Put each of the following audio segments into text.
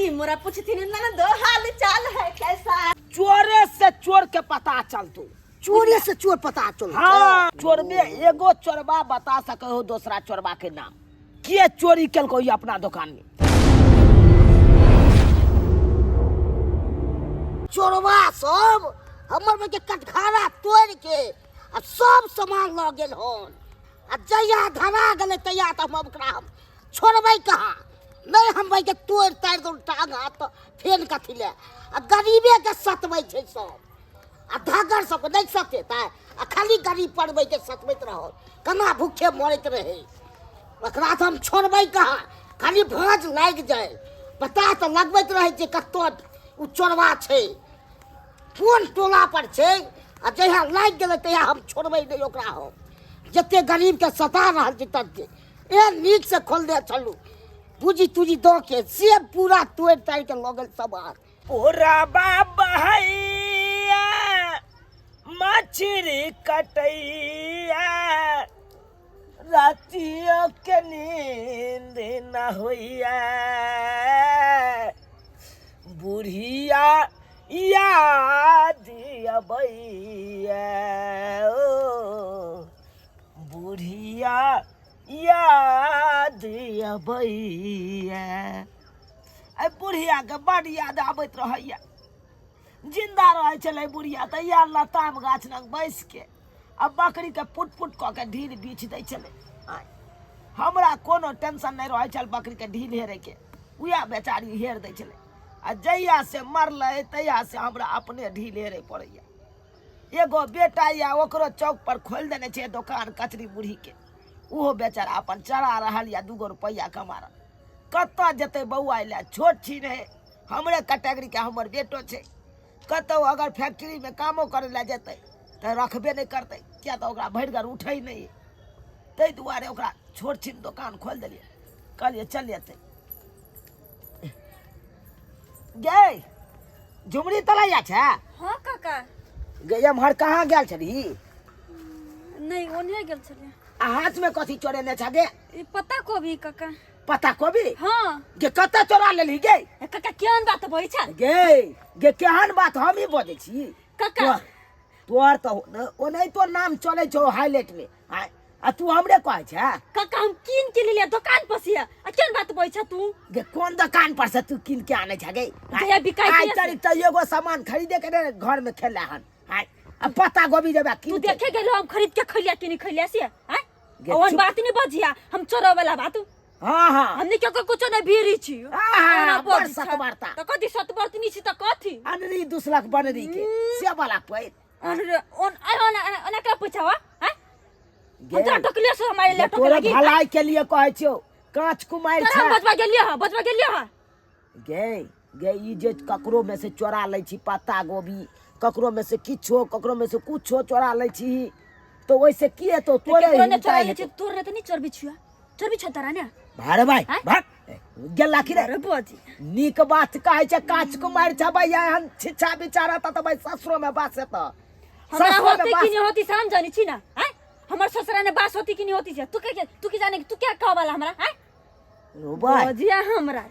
कि मोरा पूछती ना दो हाल चाल है कैसा। चोरे से चोर के पता चलतो। चोरी से चोर पता चल। हाँ चोर में एगो चोरबा बता सके हो दूसरा चोरबा के नाम के चोरी कल को अपना दुकान में। चोरबा सब हमर में के कटघारा तोड़ के आ सब सामान ल गेल हन आ जया धरा गेले तैया त हम ओकरा हम छोड़बै कहाँ नहीं हम भाई के तोड़ तार दो टांग हाथ फेन कथी ले आ गरीबे के सतबै छै सब आ धागर सब नहीं सतेता आ खाली गरीब पड़बै के सतबैत रहो कना भूखे मरैत रहे ओकरा तो हम छोड़बै कहाँ खाली भांज लाग जाए पता तो लगबैत रहे जे कत्तो उ चोरबा छै कोन टोला पर छै आ जहिया लाग गेलै तहिया हम छोड़बै नहीं ओकरा हम जते गरीब के सता रहल छै तते ए नीक से खोल दे चलू पूजी तुजी दो के से पूरा तोड़ ताड़ के लगल सामान पूरा बहैया मछरी कटैया रातियों के नींद न होइया बुढ़िया याद अबैया ओ बुढ़िया याद अबैया आई बुढ़िया के बड़ याद आबैत रहैया जिंदा रहे चले बुढ़िया तैयार लताम गाछ लग बैस के अब बकरी के पुट पुट क के ढील बीछ दै चले। हमरा कोनो टेंशन नहीं रहे चल बकरी के ढील हेरे के उया बेचारी हेर दै चले आ जहिया से मरले तहिया से हमरा अपने ढील हेरे पड़ैया। एगो बेटा या ओकरो चौक पर खोल देने छे दुकान कचरी बूढ़ी के उहो बेचारा अपन चढ़ा रहल या 2 रुपया कमा रहा कत्ता जते बौआ ले छोट छी रहे हमरे कैटेगरी के हमर बेटो छे कतो अगर फैक्ट्री में कामो करे ला जते त रखबे नहीं करते क्या तो ओकरा भर घर उठै नहीं तै दुआरे ओकरा छोट छिन दुकान खोल देलिए कहलिए चल जेते गे झुमरी तलैया छे। हाँ काका गे हमर कहाँ गेल छली नहीं ओने गेल छले आ हाथ में कथी चोरेने छ गे पता को भी काका पता कोबी हाँ गे कत्ता चोरा लेली गे काका केहन बात बोलै छ गे केहन बात हम ही बजै छी काका तोर तो ओनै तो नाम चले छो हाईलाइट में आ तू हमरे कहै छ काका हम किन के लिए दुकान पर से आ केहन बात बोलै छ तू गे कोन दुकान पर से तू किन के आने छ गे जया बिकाई आई तारीख त एगो सामान खरीदे के घर में खेला हन अब पता गोभी देबा तू देखे गेलो हम खरीद के खलिया कि नहीं खलिया से हैं गे, ओन चुप। बात नहीं बजिया हम चोरा वाला बात हां हां हमने क्यों कुछ नहीं भीरी छी आहा, बड़ सतवार्ता। तो कथी सतवार्ता नहीं छी त कथी अनरी 2 लाख बनरी के से वाला पैर ओन का पूछावा हैं गे हम तो टकले से हमारे ले तोरे टकले भलाई के लिए कहै छौ कांच कुमार छ बजवा गेलियो हां गे गे ई जे ककरो में से चोरा लै छी पत्ता गोभी ककरो में से किछो ककरो में से कुछो चोरा लै छी तो वैसे किए तो तोरे ने चोरा ले छी तोरे त नहीं चरबी छ तारा ने भारे भाई भाग गेला कि रे अरे बाजी नीक बात कहै छ कांच कुमार छ भाई हम छिछा बिचारा त भाई ससुरो में बासे त हमरा होती कि नहीं होती शाम जानी छी ना हैं हमर ससुरा ने बास होती कि नहीं होती छै तू की जाने तू क्या कह वाला हमरा हैं ओ भाई बाजिया हमरा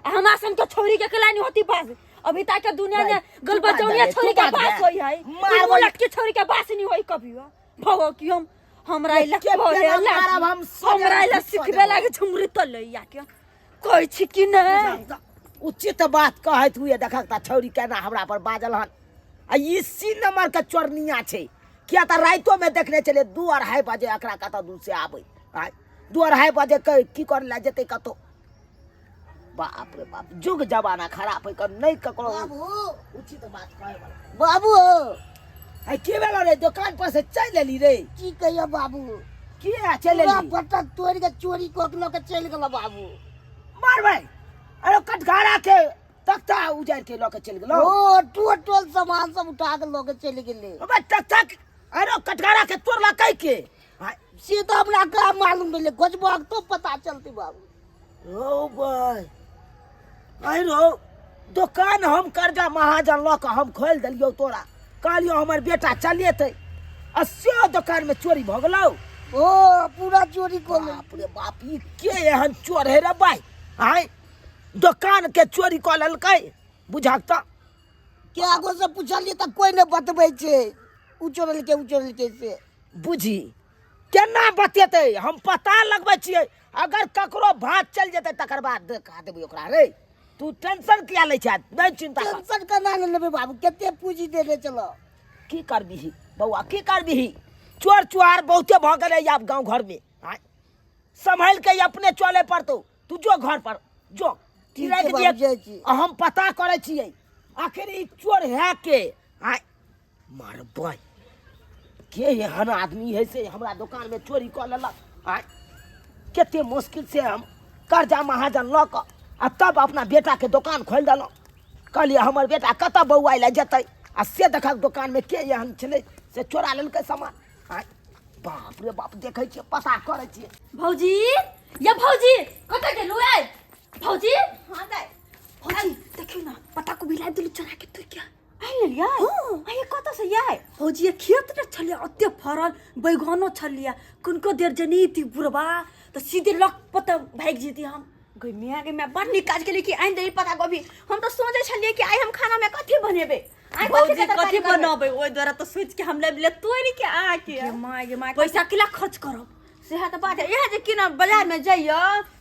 हमरा सम तो छोरी के कला नहीं होती बास अभी तक दुनिया में गल बचौनिया छोरी के बास होई है मार उलट के छोरी के बास नहीं होई कभी भगो कि हमरा इला हमरा इला सिखबे लागे झुमरी तलैया के कहै छी कि नहीं उचित बात कहै तू ये देखक त छोरी केना हमरा पर बाजल हन आ इसी नंबर के चोरनिया छै किया त राइतो में देखने चले 2-2:30 बजे एकरा कत दूर से आबै 2-2:30 बजे की कर ला जते कतो बाप रे बाप जुग जमाना खराब है कर नहीं ककरो बाबू उचित बात कहै वाला बाबू आई के बेला रे दुकान पर से चल लेली रे की कहियो बाबू के चल पूरा लेली पटक तोड़ के चोरी को के चल गेल बाबू मार भाई अरे कटघारा के तख्ता उजाड़ के लोके चल गेलो ओ टोटल सामान सब उठा के लोग चल गेले अबे तक अरे कटघारा के तोड़ला कई के से तो हमरा का मालूम मिले गजबा तो पता चलती बाबू ओ भाई आई रो दुकान हम कर्जा महाजन ल के हम खोल देलियो तोरा कहलियो हमर बेटा चलेते 80 दुकान में चोरी भ गेलो ओ पूरा चोरी को बाप रे बाप ई के एहन चोर है रे भाई हाय दुकान के चोरी कऽ लेलकै बुझक तऽ के आगो से पूछलिए त कोई नहीं बतबै छे उचोरल के से बुझी केना बतेतै हम पता लगबै छियै अगर ककरो भात चल जेतै तकर बाद देखा देबै ओकरा रे तू टेंशन किया लै छै नहीं चिंता कर टेंशन करना नहीं लेबे बाबू केते पूंजी देने चलो की करबिही बौआ की करबिही चोर चुहार बहुते भऽ गेलै आब गाँव घर में संभाल के अपने चले पड़तौ तू जो घर पर जो ठीक छै बाबू, जाइ छी। हम पता करे छियै आखिर ई चोर है के मारबै के एहन आदमी है से हमरा दुकान में चोरी कऽ लेलक केते मुश्किल से हम कर्जा महाजन लऽ कऽ आ तब अपना बेटा के दुकान खोल देलहुँ कहलिए हमर बेटा कतऽ बौआ लए जेतै आ से देखक दुकान में के एहन छलै से चोरा लेलकै सामान बाप रे बाप देखै छियै पता करै छियै भौजी या भौजी कतऽ गेलु ए भौजी हां दाई भौजी देखियो ना पता को बिलाइ दिलु चला के तू क्या आइ लेलिया आइ कतऽ से आइ भौजी ये खेत न छलिया अत्ते फरल बैगनो छलिया कुनको देर जनीती बुरबा तो सीधे लक पता भाग जीती हम गई मैं बड़ निकाज के लिए कि आइन दे पता गोभी हम तो सोचे छलिए कि आई हम खाना में कथि बनेबे आई कथि बनाबे ओइ द्वारा तो सोच के हम ले तोड़ के आ के माय पैसा किला खर्च करब सेहा त बात है यह जे कि ना बाजार में जाइयो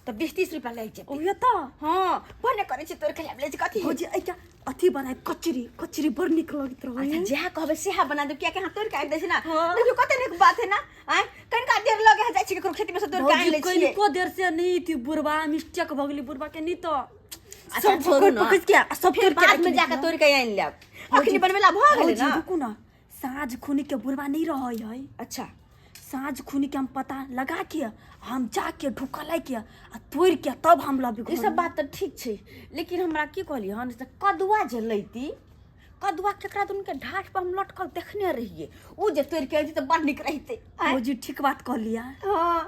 तो 20-30 रुपया ले जे ओए त हां बने करे छी तोर खिला ले कथि हो जे ए क्या अथि बनाए कचरी बड़ निक लगित रहो अच्छा जेहा कहबे सेहा बना दे क्या के हां तोर के दे छी ना देखियो कते निक बात है ना आय कनका देर लगे जाय छी केकरो खेती में से तोर के आन ले छी को देर से नहीं थी बुरबा मिस्टेक भगली बुरबा के नहीं तो सब पकड़ के सब के बाद में जाके तोर के आन ले अखनी बनवेला भ गेले ना रुकू ना साँझ खुनी के बुरबा नहीं रहै है अच्छा साँझ खुनी के हम पता लगा के हम जाके ढुका लाई के आ तोड़ के तब हम लबी ई सब बात तो ठीक छै लेकिन हमरा की कहली हन से कदुआ जे लैती कदुआ केकरा दुन के ढाठ पर हम लटकल देखने रहिए उ जे तोड़ के आइती तो बड़ निक रहते ओ जी ठीक बात कह लिया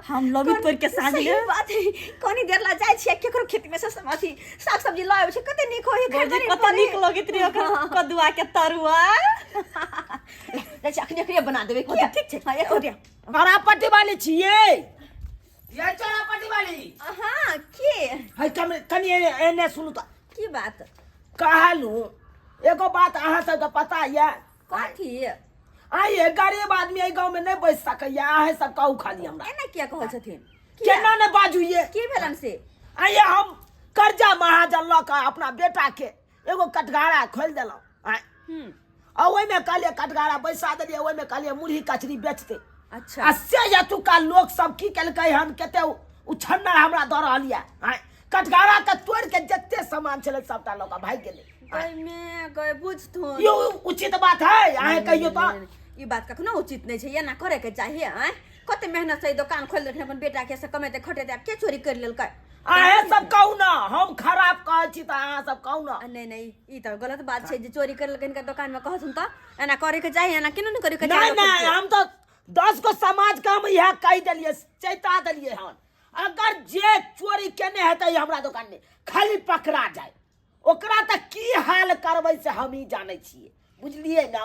हम लबी तोड़ के साँझ में बात है कोनी देर ला जाय छी केकरो खेती में से समाथी साग सब्जी लावे छै कते निक होय खाए कते निक लगैत रे कदुआ के तरुआ ले अखनी बना देबे ठीक छै हां एक दिया चोरापट्टी वाली छियै ये चोरापट्टी वाली हां के है कनी एने सुनु त की बात कहलू एगो बात अहाँ सबके पता ये कथी ये गरीब आदमी एहि गांव में नहीं बैस सकैया अहाँ सब कहू खाली हमरा एना किया कहै छथिन केना ने बाजू ये की भेलन से ये हम कर्जा महाजन लऽ कऽ अपना बेटा के एगो कटघारा खोल देलहुँ आ ओहि में कहलिए कटघारा बैसा देलिए ओहि में कहलिए मुरही कचरी बेचते अच्छा से एतुका लोग सब की केलकै हन केते उछन्नर हमरा दऽ रहल ये कटघारा के तोड़ के जते सामान छलै सबटा लऽ कऽ भागि गेलै गई में गई बुझथुन यो उचित बात है अहाँ कहियो तो ई बात कखनो उचित नहीं छै एना करे के चाहिए कते मेहनत से दुकान खोल देलखिन अपन बेटा के से कमेते खटेते के चोरी कर लेलकै अहाँ सब कहू ना हम खराब कहै छी त अहाँ सब कहू ना नहीं ई त गलत बात छै जे चोरी कर लेलखिन के दुकान में कहथुन त एना करे के चाहिए एना केना करे के चाहिए नहीं हम तो 10 को समाज के हम यह कह दिलिए चेता दिलिए हन अगर जे चोरी केने हेतै हमरा दुकान में खाली पकड़ा जाए ओकरा त की हाल करबै से हम ही जानै छियै बुझलिए ना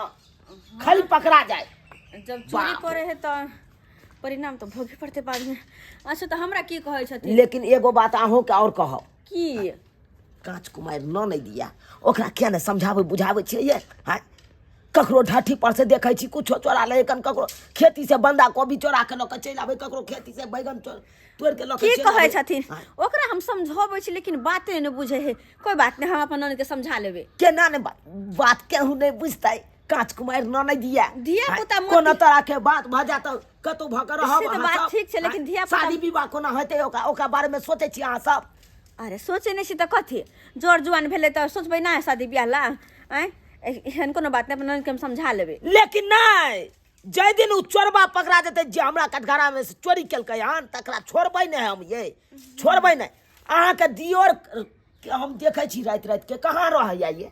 खाली पकड़ा जाए जब चोरी करे है त परिणाम तो भोगे पड़ते बाद में अच्छा तो हमरा की कहै छथिन लेकिन एगो बात अहों के और कहब की कांच कुमार न नहीं दिया ओकरा क्या ने समझावे बुझावे छियै हां ककरो ढाठी पर से देखै छी कुछो चोरा ले कन ककरो खेती से बंदा कोबी चोरा के लक चल आबै ककरो खेती से बैगन तोड़ के लक की कहै छथिन ओकरा हम समझाबै छी लेकिन बाते न बुझे है कोई बात नहीं हम अपन नन के समझा लेबे केना ने बात केहू नहीं बुझतै कांच कुमार न नहीं दिया पुता कोनो तरह के बात भ जात कतो भ कर रहब से बात ठीक छै लेकिन दिया शादी विवाह कोना होतै ओकरा बारे में सोचै छी अहाँ सब अरे सोचे नहीं छी त कथि जोर जुआन भेले त सोचबै ना शादी बियाह ला एहन कोनो बात नहीं अपन नन के हम समझा लेबे लेकिन नहीं जय दिन उ चोरबा पकड़ा जेतै जे हमरा कटघरा में से चोरी केलकै हन तकरा छोड़बै नहीं हम ये छोड़बै नहीं अहाँ के दियोर के हम देखै छी रात के कहाँ रहैया ये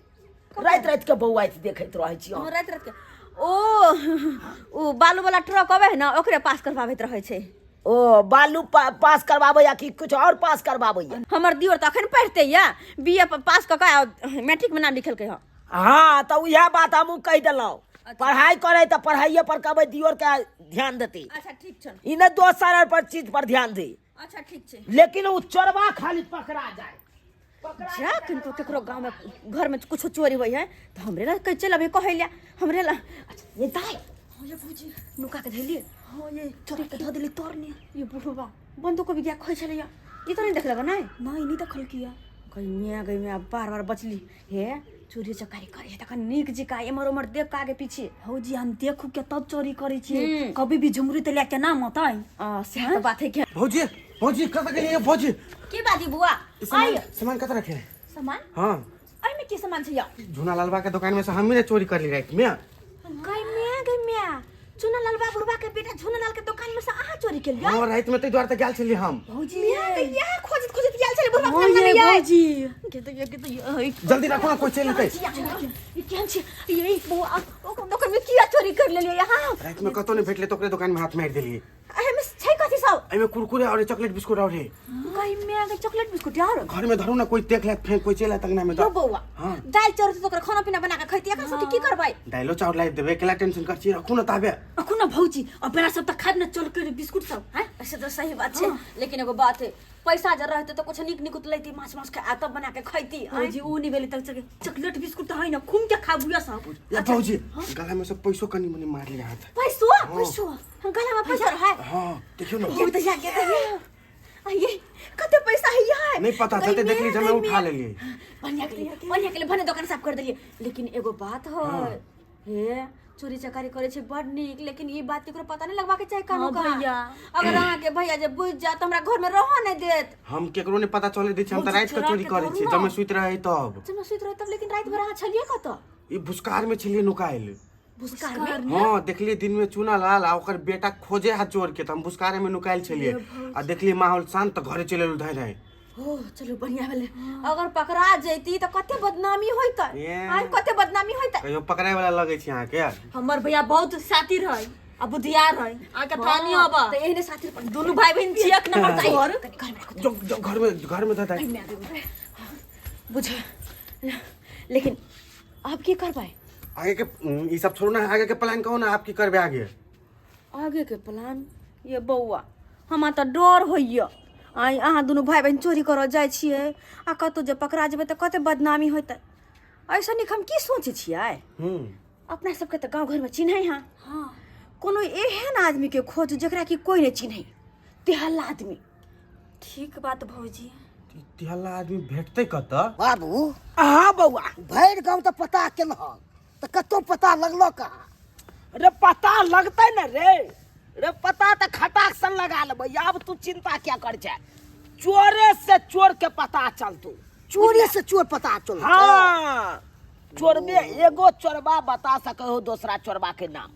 रात के बौआ देखैत रहै छी हम रात के ओ बालू वाला ट्रक आवे है ना ओकरे पास करवाबैत रहै छै ओ बालू पास करवाबै या कि कुछ और पास करवाबै या हमर दियोर त अखन पढ़ते या बीए पास क के मैट्रिक में नाम लिखलकै ह हां त यह बात हमहू कह देलहुं पढ़ाई करे त पढ़ाइए पर कहबै दियोर के ध्यान देती अच्छा ठीक छ ई न दोसर पर चीज पर ध्यान दे अच्छा ठीक छै लेकिन उ चोरबा खाली पकड़ा जाए जा किनको केकरो गांव में घर में कुछ चोरी हुई है तो हमरे ला कह चल अबे कहलिया हमरे ला अच्छा, ये दाई हां ये भौजी नुका के धैली हां ये चोरी के ध देली तोरनी ये बुढ़वा बंदूक को भी क्या खोइ छले ये तो नहीं देख लगा नहीं नहीं देखल किया गई मैं बार बचली हे चोरी चकारी करे त निक जी का एमर उमर देख के आगे पीछे भौजी हम देखू के तब चोरी करे छी कभी भी झुमरी त लेके ना मत आई से तो बात है क्या भौजी कत के लिए भौजी के बाजी बुआ आई सामान कत रखे सामान हां आई में के सामान छ या झूना लालबा के दुकान में से हम ही ने चोरी कर ली रात में गई मैं झुना लाल बाबूबा के बेटा झुना लाल के दुकान में से आहा चोरी के लिया हां रात में तो द्वार तक गेल छली हम भौजी या खोजत गेल छले बुढ़वा के भौजी के तो जल्दी रखो ना कोई चल लेते ये क्या छी ये बुआ ओ दुकान में किया चोरी कर ले यहां रात में कतो ने भेटले तो ओकरे दुकान में हाथ मार देलिए अहे में छै कथि सब एमे कुरकुरे और चॉकलेट बिस्कुट और गई मैं चॉकलेट बिस्कुट यार घर में धरू ना कोई देख ले फेंक कोई चला तक ना में तो बुआ दाल चाउर से तो खाना पीना बना के खैती का सोटी की करबै दाइलो चाउर लाई देबे केला टेंशन कर छी रखू ना ताबे अखु ना भौजी अब बेला सब तक खाब ना चल के बिस्कुट सब हैं ऐसे तो सही बात छै लेकिन एगो बात है पैसा जर रहते तो कुछ निक उतलैती माछ के आतब बना के खैती भौजी ऊ नहीं बेली तक चॉकलेट बिस्कुट तो है ना घूम के खाबुया सब या भौजी गला में सब पैसो कनी मनी मार लिया हाथ पैसो हम गला में पैसा है हां देखियो ना ये तो जाके तो ये कते पैसा है यार नहीं पता चलते देख ली जब मैं उठा ले लिए बढ़िया के लिए भने दुकान साफ कर देलिए लेकिन एगो बात है हे चोरी चकारी करे छे बड़ नीक लेकिन ये बात केकरो पता नहीं लगवा के चाहे कानो का भैया अगर आहा के भैया जे बुझ जा त हमरा घर में रह नहीं देत हम केकरो ने पता चले दै छी हम त रात के चोरी करे छी जब मैं सुत रहे तब लेकिन रात भर आहा छलिए कत ई भुसकार में छलिए नुकाइल भुसकार में हां देखलिए दिन में चूना लाल आ ओकर बेटा खोजे हाथ चोर के त हम भुसकारे में नुकाइल छलिए आ देखलिए माहौल शांत त घरे चले धै रहे ओ चलो बढ़िया भेले अगर पकड़ा जैती त कते बदनामी होइत आई कते बदनामी होइत कहियो पकड़ाय वाला लगे छी अहाँ के हमर भैया बहुत साथी रहे आ बुधियार रहे आके थानी अब त एहने साथी पर दोनों भाई बहन छी एक नंबर ताई जो घर में धै बुझ लेकिन आप की करबै आगे के ई सब छोड़ो ना आगे के प्लान कहो ना आप की करबे आगे के प्लान ये बौआ हमरा त डर होइया आई अहाँ दुनू भाई बहन चोरी कर जाय छियै आ कतो जे पकड़ा जेबै त कते बदनामी होतै ऐसा निक हम की सोचे छियै अपना सबके त गांव घर में चिन्है हां कोनो एहन आदमी के खोज जेकरा की कोई नहीं चिन्है तेहल्ला आदमी ठीक बात भौजी तेहल्ला आदमी भेटतै कत बाबू हां बौआ भैर गांव त पता केलह त कतो पता लगलो का रे पता लगतै न रे पता तो खटाक सन लगा लेबै अब तू चिंता क्या कर छै चोरे से चोर के पता चलतू चोरी से चोर पता चल हां चोर में एगो चोरबा बता सके हो दूसरा चोरबा के नाम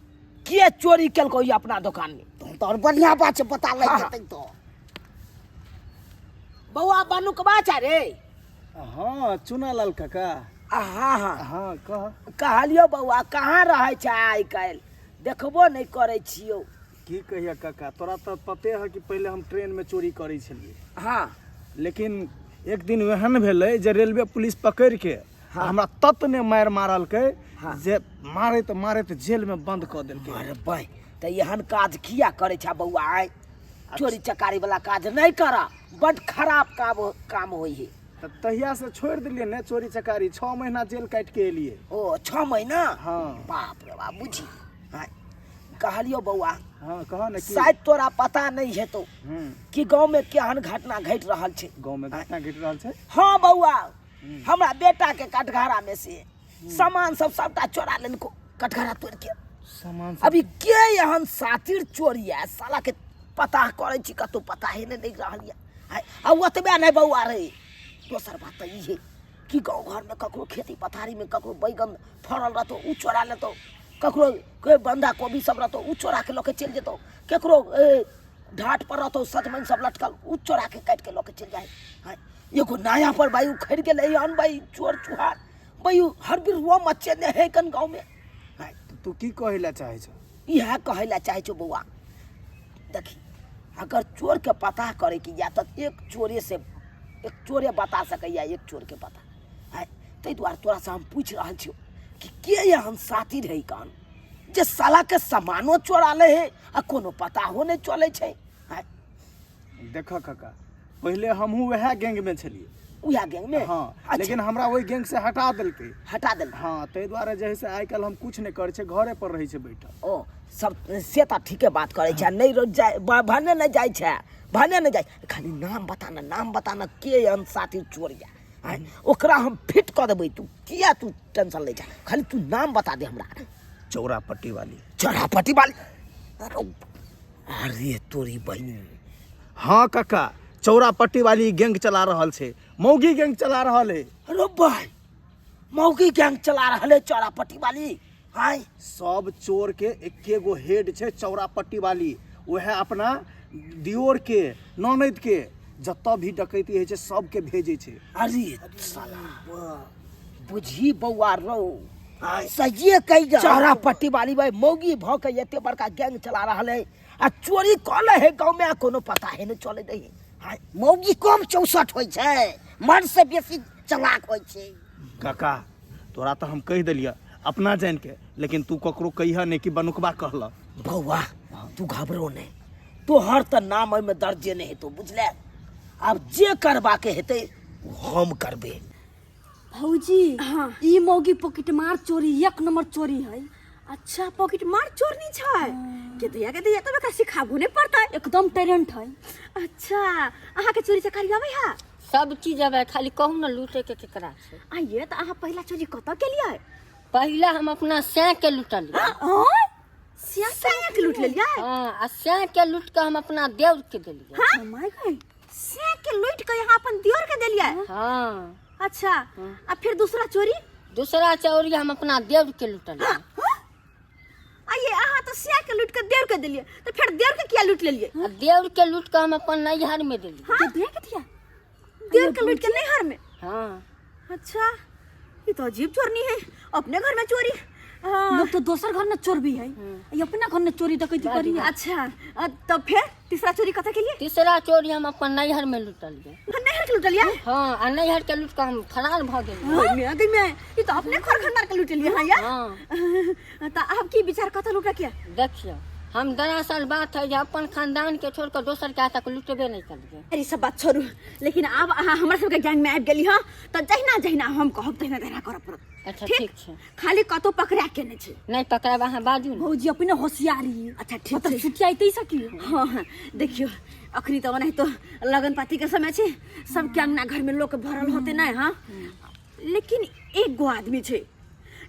के चोरी केलको अपना दुकान में तो और बढ़िया बात छै पता लग जतै तो बौआ बनुकबा छ रे हां चुना लाल काका हां कह कहलियो बौआ कहाँ रहे छै आइ काल्हि देखबो नहीं करे छियो की कहिया काका तोरा तो पते है कि पहले हम ट्रेन में चोरी करे छलिए हाँ लेकिन एक दिन एहन भेलै जे रेलवे पुलिस पकड़ के हमरा तत ने मार मारल के जे मारैत जेल में बंद क देलकै अरे भाई त एहन काज किया करे छै बौआ आइ चोरी चकारी वाला काज नहीं करा बड़ खराब काम होई है तहिया से छोड़ दिलिए ने चोरी चकारी 6 महीना जेल काट के एलिए ओ 6 महीना हाँ बाप रे बाप बुझी कहलियो बौआ हां कहा न कि शायद तोरा पता नहीं है तो कि गांव में केहन घटना घट रहल छै गांव में घटना घट रहल छै हां बौआ हमरा बेटा के कटघरा में से सामान सबटा चोरा लेनको कटघरा तोड़ के सामान अभी के एहन सातिर चोरी है साला के पता करे छी कतो पता है नहीं रहल है आ ओतबे नहीं बौआ रे दोसर बात त ई है कि गांव घर में ककरो खेती पथारी में ककरो बैगन फरल रहतो उ चोरा लेतो ककरो कोई बंधा कोबी सब रहतो उ चोरा के लोके चल जेतो केकरो ढाट पर रहतो सजमन सब लटकल उ चोरा के काट के लोके चल जाए हां एगो नया पर भाई उखड़ गेलै अन भाई चोर चुहार भाई हर बिर वो मच्चे ने है कन गांव में हां तू की कहैला चाहे छ इहा कहैला चाहे छ बौआ देखी अगर चोर के पता करे कि या त एक चोरे बता सकैया एक चोर के पता हां तै द्वारा तोरा से हम पूछ रहल छियो कि के एहन साथी रही कान जे साला के सामानो चोरा ले है आ कोनो पता हो नहीं चले छै देख काका पहले हमहू वह गैंग में छलिए उया गैंग में हाँ अच्छा, लेकिन हमरा ओहि गैंग से हटा देलकै। हटा देल हाँ ताहि दुआरे जे है से आइ काल्हि हम कुछ नहीं करै छै, घरे पर रहै छै बैठल। ओ सब से तो ठीके बात करे छै, नहीं रोज जाए भने नहीं जाए छै, भने नहीं जाए, खाली नाम बताना के हम साथी चोरिया आय ओकरा हम फिट कर देबै, तू किया तू टेंशन ले जा, खाली तू नाम बता दे हमरा। चौरापट्टी वाली। चौरापट्टी वाली, अरे तोरी बहनी। हाँ काका, चौरापट्टी वाली गैंग चला रहल छै, मौगी गैंग चला रहल है। अरे भाई मौगी गैंग चला रहले चौरापट्टी वाली। हाय सब चोर के एके गो हेड छै चौरापट्टी वाली, वह अपना दियोर के ननद के जतऽ भी डकैती है छै सबके भेजे छै। अरे साला बुझी बौआ रो सहिए कही जा, चौरापट्टी वाली भाई मौगी भ के एते बड़का गैंग चला रहले आ चोरी कले है गांव में कोनो पता है न चले दे। हाय मौगी कम 64 होइ छै, मर्द से बेसी चालाक होइ छै। काका तोरा तो हम कह दिलिया अपना जान के, लेकिन तू ककरो कहिया नहीं कि बनुकबा कहला। बौआ तू घबरो नहीं, तोहर त नाम में दर्जे नहीं है, तो बुझले अब जे करबा के हेते हम करबे। भौजी ई मौगी पॉकेट मार चोरी 1 नंबर चोरी है। अच्छा पॉकेट मार चोर नहीं छै के दिया तो एकरा सिखाबू नहीं पड़ता, एकदम टैलेंट है। अच्छा अहाँ के चोरी से करियावे है सब चीज अब खाली कहू न लूटे के केकरा छै। आइए तो अहाँ पहला चोरी कत के लिए? पहला हम अपना सै के लूटलिए। सिया के लूट लेलिए? हाँ आ सै के लूट के हम अपना देवर के देलिए। हां माय गॉड, सिया के लूट के यहाँ अपन दियोर के देलिए? हाँ अच्छा अब फिर दूसरा चोरी? दूसरा चोरी हम अपना देवर के लूटलिए। आइए अहाँ तो सिया के लूट के देवर के देलिए, तो फिर देवर के क्या लूट लेलिए? आ देवर के लूट के हम अपन नैहर में देलिए। हां दे के दिया देवर के लूट के नैहर में? हाँ अच्छा ये तो अजीब चोरनी है, अपने घर में चोरी। लोग तो दूसर घर में चोर भी है, ये अपना घर में चोरी डकैती करी है। अच्छा तो फिर तीसरा चोरी कथा के लिए? तीसरा चोरी हम अपन नैहर में लूटलिए। नैहर के लूट लिया? हाँ आ नैहर के लूट के हम फरार भ गेलिए। मैं ये तो अपने घर खंडार के लूट लिया। हाँ यार हाँ तो आप की विचार कथा लूटा किया? देखियो हम दरअसल बात है जे अपन खानदान के छोड़ कर दोसर के तक लूटबे नहीं करिए। अरे सब बात छोड़ू, लेकिन अब अहाँ हमरा सबके गैंग में आबि गेली हां तो जहिना जहिना हम कहब तहिना तहिना करब पड़त। अच्छा ठीक छै, खाली कतो पकड़ा के नहीं छै। नहीं पकड़ब अहाँ बाजू न। भौजी अपने होशियारी। अच्छा ठीक मतलब छुट्टियाई तै सकी। हां हां देखियो अखनी तो नहीं तो लगन पाती के समय छे, सब के अंगना घर में लोग भरल होते नहीं। हां लेकिन एक गो आदमी छे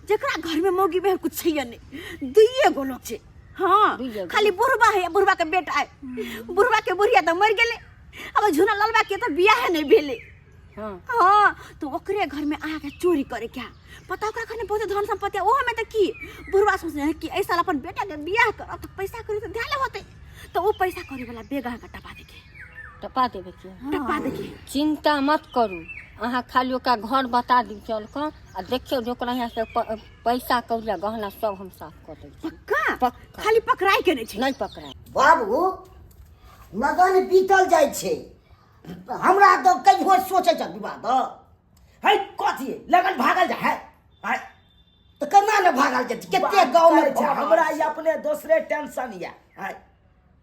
जेकरा घर में मौगी में कुछ छै नहीं, दुइये गो लोग छे। हाँ खाली बुढ़बा है, बुढ़बा के बेटा है, बुढ़बा के बुढ़िया तो मर गेले, अब झुना लालबा के तो बियाह नहीं भेले। हाँ तो ओकरे घर में आके चोरी करे क्या पता, ओकरा घर में बहुत धन संपत्ति है, ओह में तो की बुढ़बा सोचने है कि ऐसा अपन बेटा के बियाह कर तो पैसा करी तो ध्यान होते, तो वो पैसा करे वाला बेगह का टपा देके टपा देके। चिंता मत करू, अहाँ खाली ओकरा घर बता दी चल कर आ देखियो जो ओकरा यहाँ से पैसा कौड़िया गहना सब हम साफ कर दै। पक्का? खाली पकड़ाई के नहीं छे? नहीं पकड़ाई। बाबू लगन बीतल जाइ छै, हमरा तो कहियो सोचे छ विवाद है कथी लगन भागल जा है तो केना न भागल जेतै, कते गांव में छै हमरा ये अपने दूसरे टेंशन या है,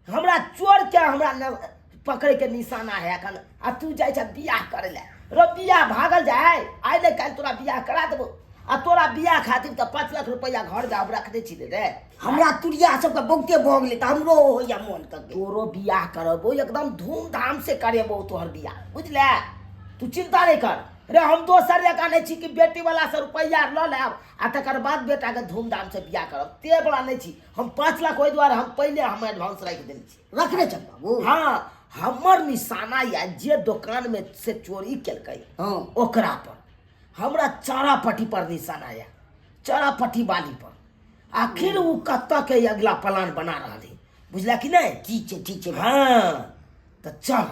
हमरा चोर के हमरा न पकड़े के निशाना है अखन, आ तू जाय छ बियाह करे ले रो बियाह भागल जाय, आइ ले काल तोरा बियाह करा देबो, आ तोरा बियाह खातिर त 5 लाख रुपया घर जा रख दे छी रे। हमरा तुरिया सबके बहुते भ गेलै त हमरो होइया मन कर तोरो बियाह करबो एकदम धूमधाम से करेबो तोहर बियाह, बुझले तू चिंता नहीं कर रे, हम दोसर जगह नहीं छी कि बेटी वाला से रुपया ल लेब आ तकर बाद बेटा के धूमधाम से बियाह करब, ते बड़ा नहीं छी हम। 5 लाख ओइ द्वारा हम पहले हम एडवांस रख देने छी, रखने छ बाबू। हाँ हमर निशाना या जे दुकान में से चोरी केलकै ओकरा पर हमरा चौरापट्टी पर निशाना या, चौरापट्टी वाली पर। आखिर वो कत्ता के अगला प्लान बना रहा है, बुझला कि नहीं? ठीक छै। हाँ तो चल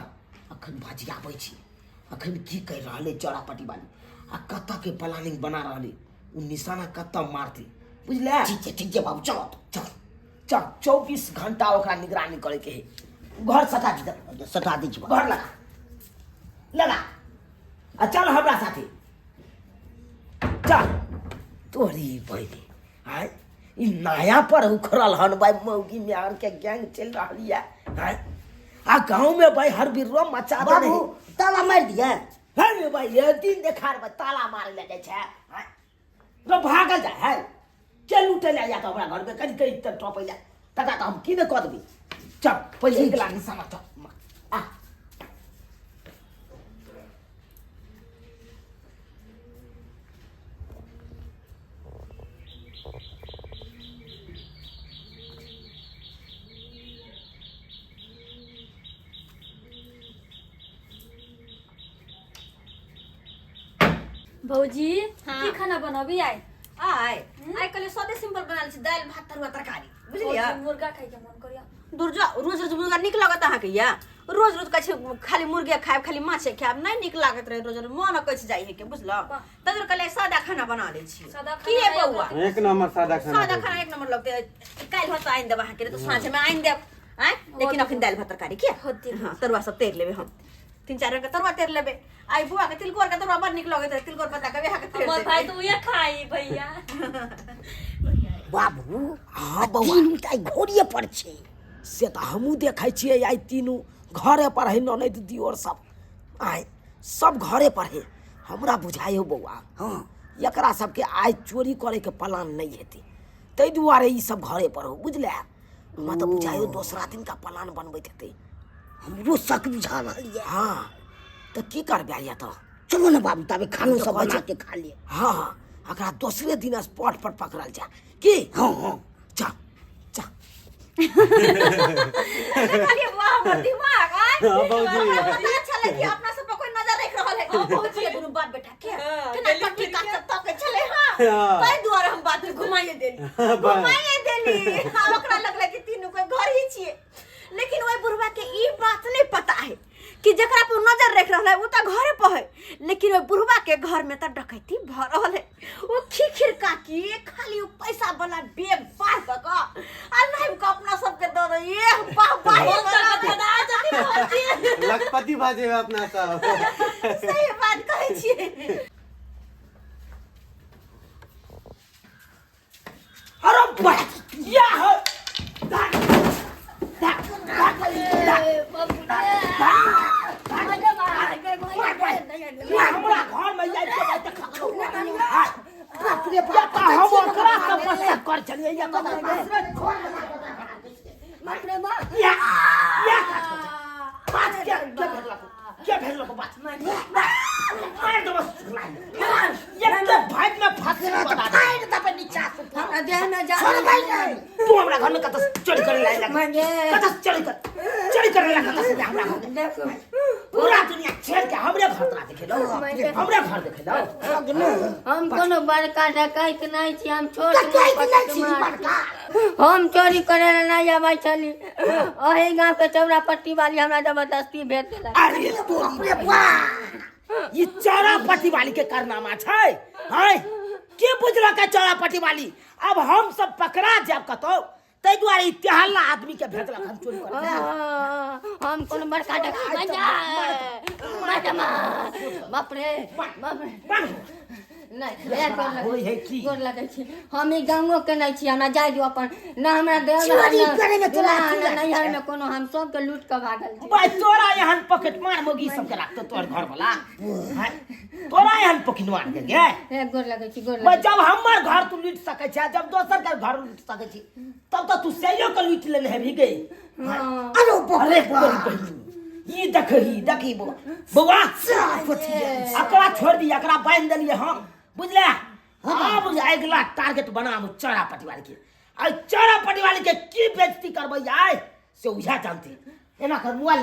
अखन भाजी आबै छी, अखन की कह रहा है चौरापट्टी वाली आ कत्ता के प्लानिंग बना रहा है, उ निशाना कत्ता मारती, बुझले? ठीक छै बाबू, चलो चल चल 24 घंटा ओकरा निगरानी करे के है। घर सटा दी छी घर लगा आ चल हमरा साथे चल। तोरी बहनी आय ई नया पर उखड़ल हन भाई मौगी में आर के गैंग चल रही है आ गांव में भाई हर बिर्रो मचा दे। बाबू ताला मार दिए है भाई ये दिन देखार में ताला मारे लगे छे हैं? रो भागल जाए है के लूटे ले जा तो हमरा घर में कनी कनी तक टॉप ले तका तो हम की न कर देबी चल पहले एक लाख निशाना चल आ भौजी हाँ। की खाना बनबी आइ आइ आइ कले सधैँ सिम्पल बनाल छी दालि भात तरुआ तरकारी बुझलियै भौजी, मुर्गा खाइ के मन करिया दुर्जा रोज रोज मुर्गा नीक लागत अहाँके या रोज रोज कहै छै खाली मुर्गे खायब खाली माछे खायब नहि नीक लागत रहे रोज रोज मन कहै छै जाइ है के बुझल तजर कले सादा खाना बना दै छी सादा की खाना है बौआ एक नंबर सादा खाना सादा खाना एक नंबर लगते काल्हि भर आइन देब अहाँके तो साँझ में आइन देब हैं लेकिन अखन दालि भात तरकारी के होती हाँ तरुआ सब तेर लेबे हम 3-4 रंग के तरुआ तेर लेबे आई बुआ के तिलकोर के तरुआ बड़ नीक लगैत रहे तिलकोर पत्ता के बेहा के तेर हमर भाई देबे तो ये खाई भैया बाबू हाँ बउआ तीनू त घोड़िए पर छै से तो हमहूँ देखै छियै आइ तीनू घरे पर है ननद दियोर सब आइ सब घरे पर है हमरा बुझाइयो बउआ हाँ एकरा सबके आइ चोरी करे के प्लान नहीं हेतै ताहि दुआरे ई सब घरे पर हो बुझले हमरा तो बुझाइयो दोसरा दिन का प्लान बनबैत हेतै हमरो शक बुझा रहल ये हाँ तो की करबै या तो चलो ना बाबू तबे खानो सब बना के खा लिए हाँ हाँ अकरा दोसरे दिन स्पॉट पर पकड़ल जा की हाँ हाँ जा जा खाली बुआ हमर दिमाग आइ हाँ, बाबूजी। हमरा पता चले कि अपना सब पर कोई नजर रख रहल है बाबूजी ये दुनू बात बैठा के केना कट्टी काट सब तक चले हां हाँ। ताहि दुआरे हम बात घुमाइए देली घुमाइए देली आ ओकरा लगले कि तीनों कोई घर ही छिए लेकिन ओइ बुढ़वा के ई बात नहीं पता है कि जकरा पर नजर रख रहल है वो तो घरे पर है लेकिन ओइ बुढ़वा के घर में तो डकैती भ रहल है वो खिखिर काकी खाली वो पैसा वाला बेग पार तक आ नहीं का अपना सबके दे दो ये बाबा लखपति बाजे अपना सब सही बात कहै छियै अरे बड़ा या हो हमरा घर में जाय के बात खखरो बाप रे बाप हम ओकरा सब पसंद कर चलिए या बाप रे बाप या बात क्या भेजलो को बात मार दो बस ये के भाग में फंस रहा था फाइन त पे नीचा हमरा देह में जा छोड़ भाई तू हमरा घर में कत चोरी करे लायला कत चोरी करे ला कत से हमरा घर पूरा दुनिया छेड़ के हमरे घर तरा देखे लो हमरे घर देखे लो हम कोनो बड़का डकैत नहीं छी हम छोट डकैत नहीं छी बड़का हम चोरी करे ला नहीं आबै छली ओही गांव के चौरा पट्टी वाली हमरा जबरदस्ती भेज देला अरे तोरी रे वाह ये चौरा पट्टी वाली के कारनामा छै हैं के बुझलो का चौरा पट्टी वाली अब हम सब पकड़ा जाब कतो तै दुआरे ई तेहल्ला आदमी के भेजलक हम चोरी करे हम कोनो बड़का डकैत बाप रे होय है की गोर लगै छी हम ई गांवो के नहीं छी हमरा जाय दियो अपन ना हमरा देह चोरी करे में तोरा नैहर में कोनो हम सब के लूट के भागल छी भाई तोरा यहाँ पॉकेट मार मोगी सब के रखतो तोर घर वाला हैं तोरा यहाँ पॉकेट मार के गे ए गोर लगै छी गोर भाई लगै जब हमर घर तू लूट सकै छै जब दोसर के घर लूट सकै छी तब तो तू सैयो के लूट लेने हेबी गे अरे बहरे बहरी ये देखी बउआ अकरा छोड़ दी अकरा बांध देलिए हम बुझले अब अगला टारगेट बनाम चौरा पट्टी वाली के आई चौरा पट्टी वाली के की बेइज्जती करबै आय से उझा जानती एना कर मोबाइल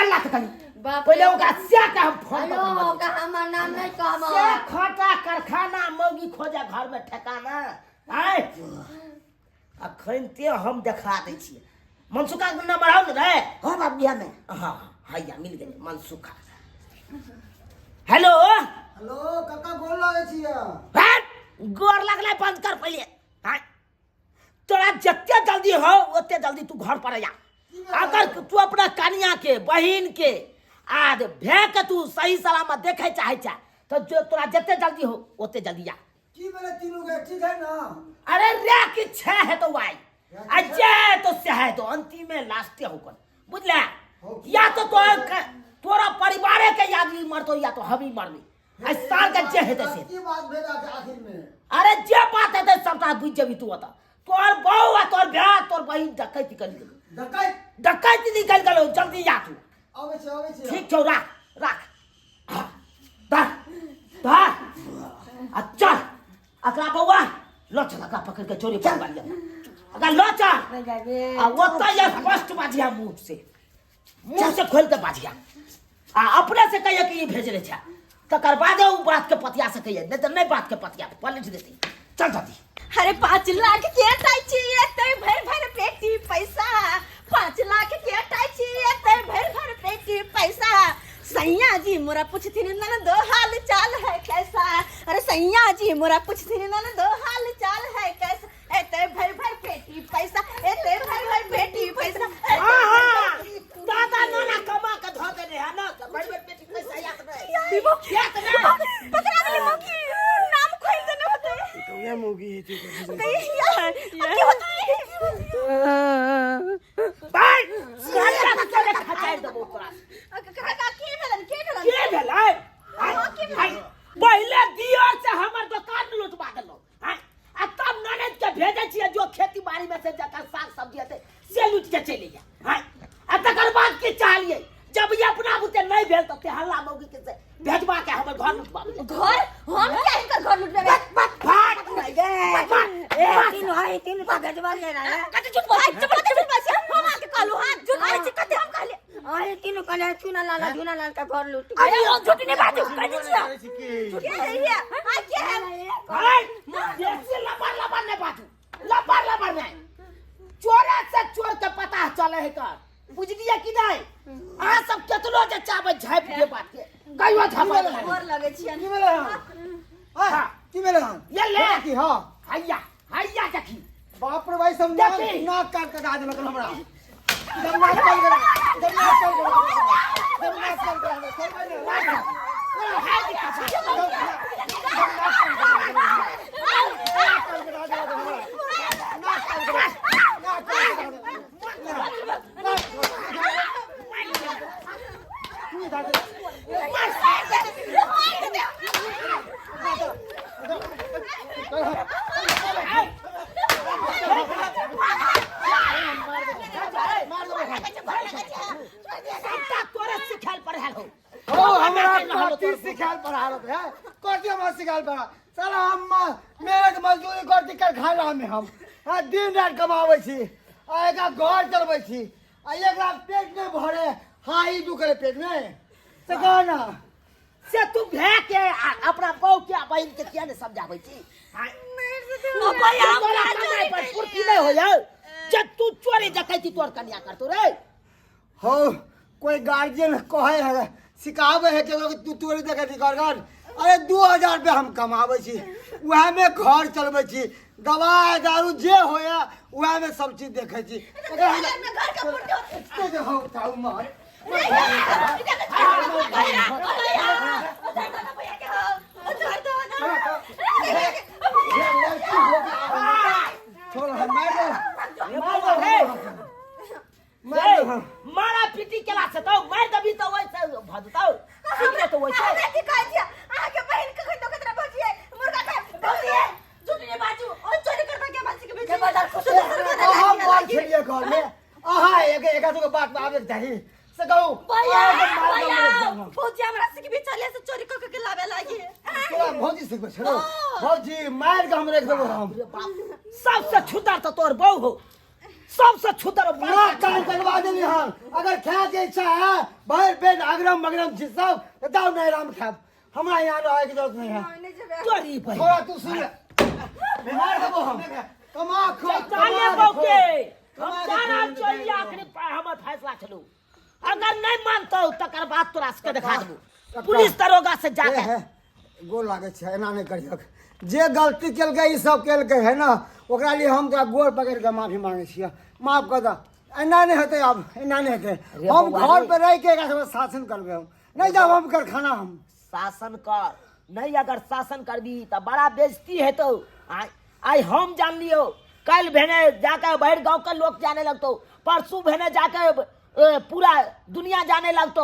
ला कनी बाप पहले ओकरा से के हम फोन हेलो कर का हमर नाम नहीं कहब से खोटा कारखाना मौगी खोजे घर में ठिकाना आय अखन ते हम देखा दै छियै मनसुखा के नंबर आउ न रे हां बाप बिया में हां हैया मिल गेल मनसुखा हेलो हेलो काका गोर लागै छियै हट गोर लगले बंद कर पहले हां तोरा जत्ते जल्दी हो ओते जल्दी तू घर पर आ अगर तू अपना कन्या के बहिन के आज भे के तू सही सलामत देखे चाहे छ तो जो तोरा जत्ते जल्दी हो ओते जल्दी आ की बोले तीनों के ठीक है ना अरे रे कि छे है तो वाई अजय तो से है तो अंतिम में लास्ट होकर बुझले या तो तोरा परिवारे के आदमी मरतो या तो हम ही मरबी आई साल के जे हेते से की बात भेजा के आखिर में अरे जे बात हेते सबटा बुझ जेबी तू आता तोर बहू आ तोर ब्याह तोर बहिन डकैती कर गेल डकैती निकल गेलो जल्दी जा तू आवे छे ठीक छौ राख धर अच्छा अकरा बउआ लो चल अकरा पकड़ के चोरी पकड़ लिया अगर लो चल आ ओता ये स्पष्ट बाजिया मुंह से खोल के बाजिया आ अपने से कहिए कि ये भेजले छा तकर बाद उ बात के पतिया से कहिए नहीं तो नहीं बात के पतिया पलट देती चल जल्दी अरे 5 लाख के टाई चाहिए ते भर पेटी पैसा 5 लाख के टाई चाहिए ते भर पेटी पैसा सैया जी मोरा पूछथिन नन दो हाल चाल है कैसा अरे सैया जी मोरा पूछथिन नन दो हाल चाल है कैसा एते भर पेटी पैसा एते भर पेटी पैसा दादा नाना कमा के धो देने है ना भर पेटी पैसा याद नहीं पकड़ा मिली मोगी नाम खोल देने होते ये मोगी है भाई सारा के खचाई दबो तोरा के भेलै पहले दियर से हमर दुकान लूटवा देलो आ तब ननद के भेजे छिए जो खेती बाड़ी में से जकर साग सब्जी हेते से लूट के चले जा आ तकर बाद की चाहिए जब ये अपना बुते नहीं भेल तो हल्ला मौगी के से भेजवा के हमर घर लूटवा घर हम क्या इनका घर लूटने में फाट तीन का भेजवा ले रहा है कते झूठ बोल झूठ बस हम आके कालू हाथ झूठ अरे कते हम कहले अरे तीनों कले चुना लाल का घर लूट अरे ओ झूठ नहीं बात कर दीजिए झूठ है ये आ क्या है अरे देसी लबर ने बात लबर नहीं चोरा से चोर के पता चले है कर बुझ लिया कि नहीं आ सब केतनो जे चाबे झाप के बात के कहियो झापा और लगे छिए की भेले हां की भेले हां ये ले की हां हैया देखी बाप रे भाई सब देखी। नाक काट के गा देलक हमरा तोरे सिखाल पढ़ाल हो ओ हमरा कोटी सिखाल पढ़ा रहे है कोटी हम सिखाल पढ़ा साला हम मेहनत मजदूरी करती कर खा रहा में हम दिन रात कमावे छी आ एका घर चलबै छी आ एकरा पेट में भरे हाई दुखले पेट में से कह ना से तू भे के अपना बहू के बहन के किया ने समझाबै छी भैया पर फुर्ती नहीं हो जाओ जब तू चोरी डकैती तोर कन्या करतो रे हो कोई गार्जियन कहे है सिखावे है कि तू चोरी देखे कर अरे 2000 रुपया हम कमावे छी वह में घर चलबै छी दवाई दारू जे होया वह में सब चीज देखे छी अगर हम घर का पुट्टे हो ताऊ मार छोड़ हम मारा पीटी केला से तो मार दबी तो वैसे भदताओ सीखले तो वैसे की कह दिया आके बहन के खंडो कतरा भजिए मुर्गा खाए भजिए झूठने बाजू और चोरी करबा के बासी के बीच में हम बात छलिए घर में आहा एक तो बात आवे चाही से कहू भैया भौजी हमरा से के बीच चले से चोरी क के लावे लागी तोरा भौजी सिखबे छलो भौजी मार के हम रख देबो हम सबसे छुतर तो तोर बहू हो सबसे छुतर ना कान करवा देबी हम अगर खाए के इच्छा है भर पेट अगरम मगरम छी सब तो दाव नहीं राम खाब हमरा यहां रहे की जरूरत नहीं है तोरी भाई थोड़ा तू सुन मार देबो हम कमा खो ताले बौके हम जाना चाहिए आखिरी हमर फैसला चलो अगर नहीं मानतो तकर बाद तोरा से दिखा देबो पुलिस दरोगा से जाके गोल लागे छै एना नहीं करियक जे गलती केलकै ई सब केलकै है ना ओकरा लिए हम तोरा गोर पकड़ के माफी मांगे छियै माफ कर द एना नहीं हेतै अब एना नहीं हेतै हम घर पे रह के एकरा सब शासन करबे हम नहीं जाब हम कर खाना हम शासन कर नहीं अगर शासन करबी तो बड़ा बेइज्जती हेतौ आई हम जान लियो कल भेने जाके बाहर गांव के लोग जाने लगतो परसों भेने जाके पूरा दुनिया जाने लगतो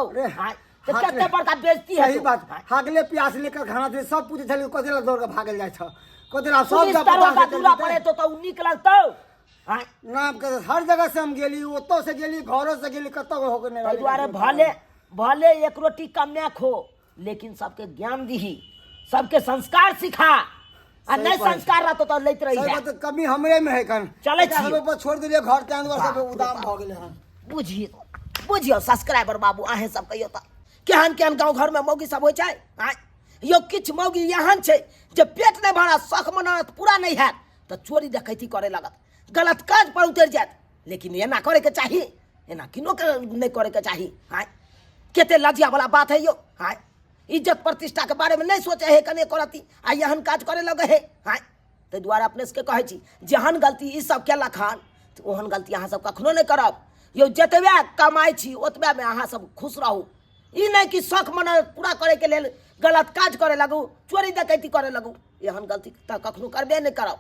तो कितने बड़का बेइज्जती है सही तू। बात हागले प्यास लेकर खाना दे सब पूछे छले कथि ला दौड़ के भागल जाय छ कथि ला सब पुलिस जब दरोगा दूरा पड़े तो उ निक लगतौ। हां नाम के हर जगह से हम गेली ओतो से गेली घरों से गेली कतो होके नहीं ताहि दुआरे भले भले एक रोटी कमे खो लेकिन सबके ज्ञान दीही, सबके संस्कार सिखा। आ नहीं संस्कार रहतो तो लैत रही सही है। बात कमी हमरे में है कन चले छी। हम ऊपर छोड़ दिलिए घर के अंदर सब उदाम भ गेले हन। बुझियो सब्सक्राइबर बाबू आहे सब कहियो त केहन केहन गांव घर में मौगी सब होय छै। आय यो किछ मौगी एहन छै जे पेट नहीं भरा शौक मनात पूरा नहीं हैत तो चोरी डकैती करे लागत, गलत काज पर उतर जात। लेकिन एना करे के चाही, एना किनो के नहीं करे के चाही। आय केते लज्जा वाला बात है यो। आय इज्जत प्रतिष्ठा के बारे में नहीं सोचे है कने करती आ एहन काज करे लगे है। आय ते द्वारा अपने से कहे छी जेहन गलती ई सब केला खान तो ओहन गलती अहाँ सब कखनो नहीं करब। यो जतबे कमाई छी ओतबे में अहाँ सब खुश रहू। ई नहीं कि शौक मन पूरा करे के लेल गलत काज करे लगू, चोरी डकैती करे लगू। एहन गलती त कखनो करबे नहीं करब।